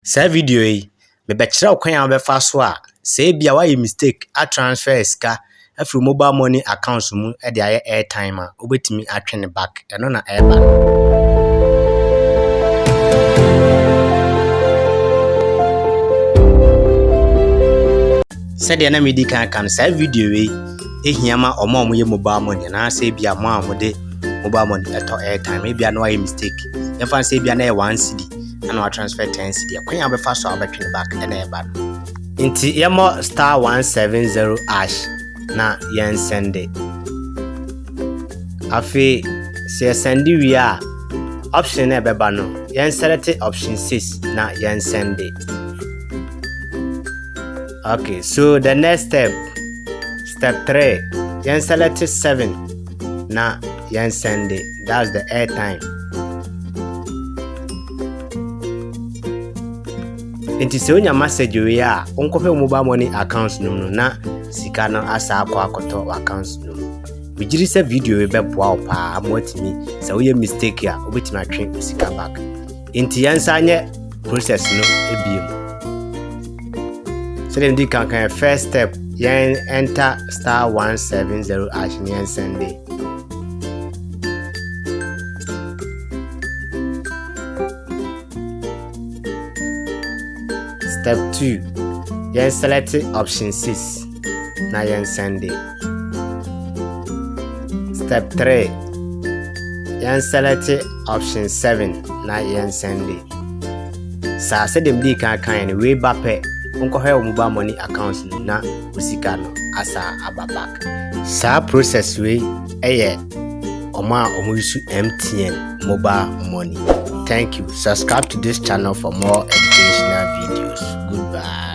Sa video yi me be kire kwan a befa so a say bia why mistake a transfer sika afro mobile money accounts mu e de aye airtime a obetimi atwe ne back eno na eba said na me di kan sa video yi ehia ma omo ye mobile money na say bia mo amode mobile money eto airtime e bia no why mistake e fan say bia na e 1 cedi na transfer 10 cedi kwan abefa so abetwe back na eba no inti yemo *170# na yen sende afi se sende wi a option na beba no yen select option 6 na yen sende. Okay, so the next step 3 yen select 7 na yen sende. That's the airtime. Inti se onya message we a onkope mobile money accounts no na sika no asa akwa akoto accounts no. We jiri se video we be boa pa amotimi se we mistake a obetimi atwe sika back. Inti yansa anye process no ebiem. So dem di kan first step yen enter *170# yen sende. Step 2, yen select option 6 na yen sende. Step 3, yen select option 7 na yen sende. Sa se dem di kan we bape onko he mobile money accounts na usika no asa ababack. Sa process we eye oma use MTN mobile money. Thank you. Subscribe to this channel for more educational videos. Goodbye.